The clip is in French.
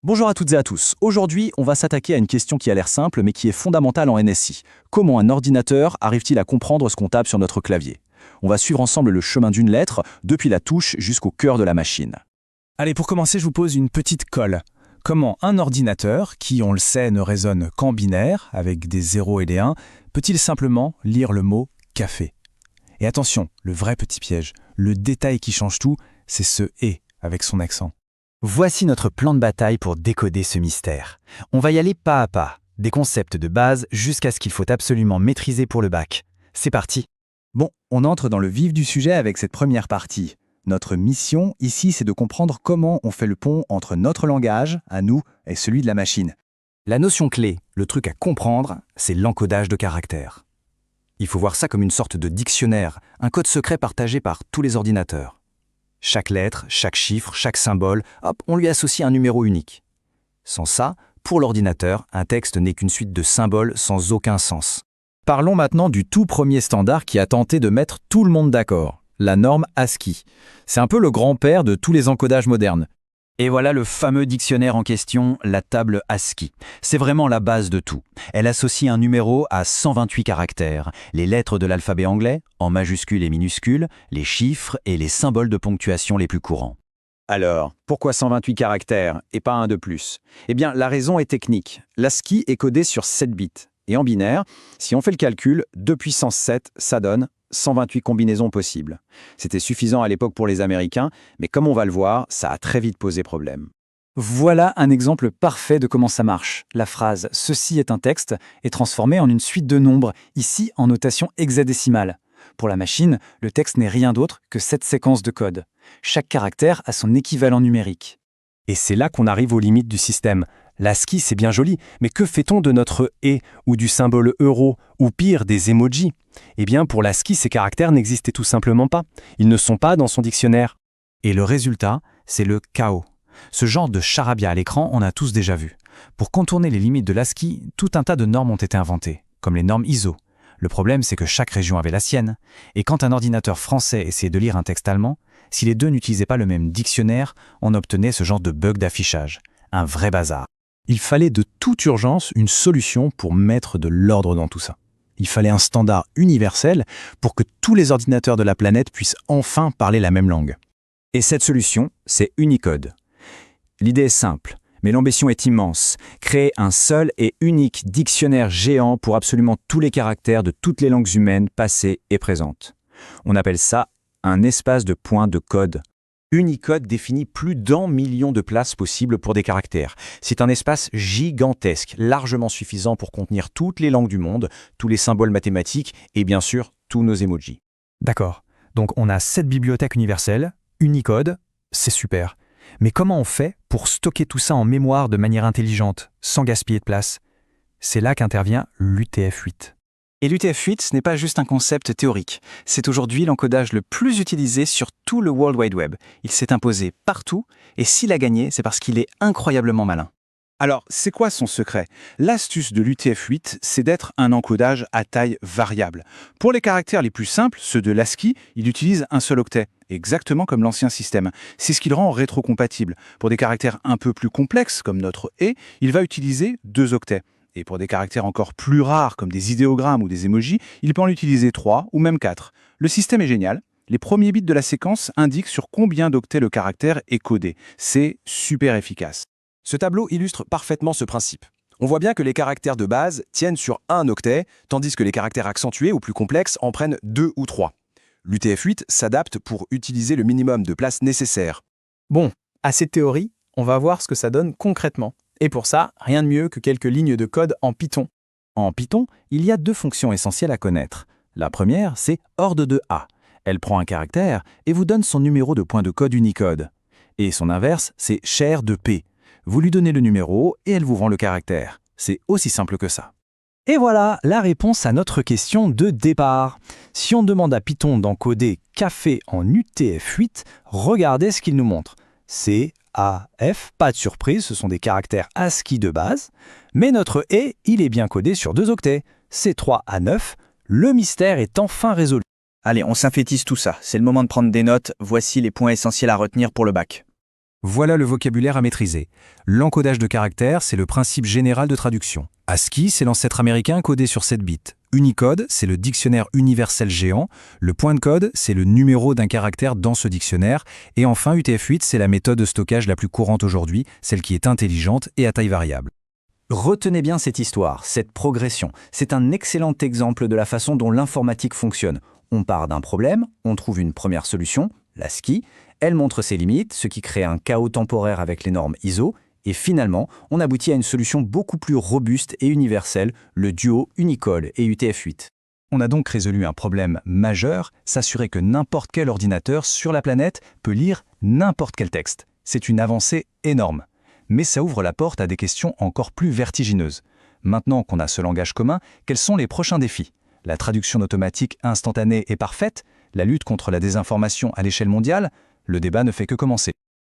Bonjour à toutes et à tous. Aujourd'hui, on va s'attaquer à une question qui a l'air simple mais qui est fondamentale en NSI. Comment un ordinateur arrive-t-il à comprendre ce qu'on tape sur notre clavier? On va suivre ensemble le chemin d'une lettre, depuis la touche jusqu'au cœur de la machine. Allez, pour commencer, je vous pose une petite colle. Comment un ordinateur, qui, on le sait, ne raisonne qu'en binaire, avec des 0 et des 1, peut-il simplement lire le mot « café » ? Et attention, le vrai petit piège, le détail qui change tout, c'est ce « et » avec son accent. Voici notre plan de bataille pour décoder ce mystère. On va y aller pas à pas, des concepts de base jusqu'à ce qu'il faut absolument maîtriser pour le bac. C'est parti. Bon, on entre dans le vif du sujet avec cette première partie. Notre mission ici, c'est de comprendre comment on fait le pont entre notre langage, à nous, et celui de la machine. La notion clé, le truc à comprendre, c'est l'encodage de caractères. Il faut voir ça comme une sorte de dictionnaire, un code secret partagé par tous les ordinateurs. Chaque lettre, chaque chiffre, chaque symbole, hop, on lui associe un numéro unique. Sans ça, pour l'ordinateur, un texte n'est qu'une suite de symboles sans aucun sens. Parlons maintenant du tout premier standard qui a tenté de mettre tout le monde d'accord, la norme ASCII. C'est un peu le grand-père de tous les encodages modernes. Et voilà le fameux dictionnaire en question, la table ASCII. C'est vraiment la base de tout. Elle associe un numéro à 128 caractères, les lettres de l'alphabet anglais, en majuscules et minuscules, les chiffres et les symboles de ponctuation les plus courants. Alors, pourquoi 128 caractères et pas un de plus? Eh bien, la raison est technique. L'ASCII est codé sur 7 bits. Et en binaire, si on fait le calcul, 2 puissance 7, ça donne 128 combinaisons possibles. C'était suffisant à l'époque pour les Américains, mais comme on va le voir, ça a très vite posé problème. Voilà un exemple parfait de comment ça marche. La phrase « ceci est un texte » est transformée en une suite de nombres, ici en notation hexadécimale. Pour la machine, le texte n'est rien d'autre que cette séquence de code. Chaque caractère a son équivalent numérique. Et c'est là qu'on arrive aux limites du système. L'ASCII, c'est bien joli, mais que fait-on de notre « et » ou du symbole euro, ou pire, des emojis? Eh bien, pour l'ASCII, ces caractères n'existaient tout simplement pas. Ils ne sont pas dans son dictionnaire. Et le résultat, c'est le chaos. Ce genre de charabia à l'écran, on a tous déjà vu. Pour contourner les limites de l'ASCII, tout un tas de normes ont été inventées, comme les normes ISO. Le problème, c'est que chaque région avait la sienne. Et quand un ordinateur français essayait de lire un texte allemand, si les deux n'utilisaient pas le même dictionnaire, on obtenait ce genre de bug d'affichage. Un vrai bazar. Il fallait de toute urgence une solution pour mettre de l'ordre dans tout ça. Il fallait un standard universel pour que tous les ordinateurs de la planète puissent enfin parler la même langue. Et cette solution, c'est Unicode. L'idée est simple, mais l'ambition est immense. Créer un seul et unique dictionnaire géant pour absolument tous les caractères de toutes les langues humaines passées et présentes. On appelle ça un espace de points de code. Unicode définit plus d'1 million de places possibles pour des caractères. C'est un espace gigantesque, largement suffisant pour contenir toutes les langues du monde, tous les symboles mathématiques et bien sûr tous nos emojis. D'accord, donc on a cette bibliothèque universelle, Unicode, c'est super. Mais comment on fait pour stocker tout ça en mémoire de manière intelligente, sans gaspiller de place? C'est là qu'intervient l'UTF-8. Et l'UTF-8, ce n'est pas juste un concept théorique. C'est aujourd'hui l'encodage le plus utilisé sur tout le World Wide Web. Il s'est imposé partout, et s'il a gagné, c'est parce qu'il est incroyablement malin. Alors, c'est quoi son secret? L'astuce de l'UTF-8, c'est d'être un encodage à taille variable. Pour les caractères les plus simples, ceux de l'ASCII, il utilise un seul octet, exactement comme l'ancien système. C'est ce qui le rend rétrocompatible. Pour des caractères un peu plus complexes, comme notre « et », il va utiliser 2 octets. Et pour des caractères encore plus rares, comme des idéogrammes ou des emojis, il peut en utiliser 3 ou même 4. Le système est génial. Les premiers bits de la séquence indiquent sur combien d'octets le caractère est codé. C'est super efficace. Ce tableau illustre parfaitement ce principe. On voit bien que les caractères de base tiennent sur un octet, tandis que les caractères accentués ou plus complexes en prennent 2 ou 3. L'UTF-8 s'adapte pour utiliser le minimum de place nécessaire. Bon, assez de théorie, on va voir ce que ça donne concrètement. Et pour ça, rien de mieux que quelques lignes de code en Python. En Python, il y a 2 fonctions essentielles à connaître. La première, c'est ordre de A. Elle prend un caractère et vous donne son numéro de point de code Unicode. Et son inverse, c'est char de P. Vous lui donnez le numéro et elle vous rend le caractère. C'est aussi simple que ça. Et voilà la réponse à notre question de départ. Si on demande à Python d'encoder café en UTF-8, regardez ce qu'il nous montre. C'est AF, pas de surprise, ce sont des caractères ASCII de base, mais notre « et », il est bien codé sur 2 octets, c'est 3 à 9, le mystère est enfin résolu. Allez, on synthétise tout ça. C'est le moment de prendre des notes. Voici les points essentiels à retenir pour le bac. Voilà le vocabulaire à maîtriser. L'encodage de caractères, c'est le principe général de traduction. ASCII, c'est l'ancêtre américain codé sur 7 bits. Unicode, c'est le dictionnaire universel géant. Le point de code, c'est le numéro d'un caractère dans ce dictionnaire. Et enfin, UTF-8, c'est la méthode de stockage la plus courante aujourd'hui, celle qui est intelligente et à taille variable. Retenez bien cette histoire, cette progression. C'est un excellent exemple de la façon dont l'informatique fonctionne. On part d'un problème, on trouve une première solution, l'ASCII, elle montre ses limites, ce qui crée un chaos temporaire avec les normes ISO, et finalement, on aboutit à une solution beaucoup plus robuste et universelle, le duo Unicode et UTF-8. On a donc résolu un problème majeur, s'assurer que n'importe quel ordinateur sur la planète peut lire n'importe quel texte. C'est une avancée énorme. Mais ça ouvre la porte à des questions encore plus vertigineuses. Maintenant qu'on a ce langage commun, quels sont les prochains défis? La traduction automatique instantanée et parfaite? La lutte contre la désinformation à l'échelle mondiale? Le débat ne fait que commencer.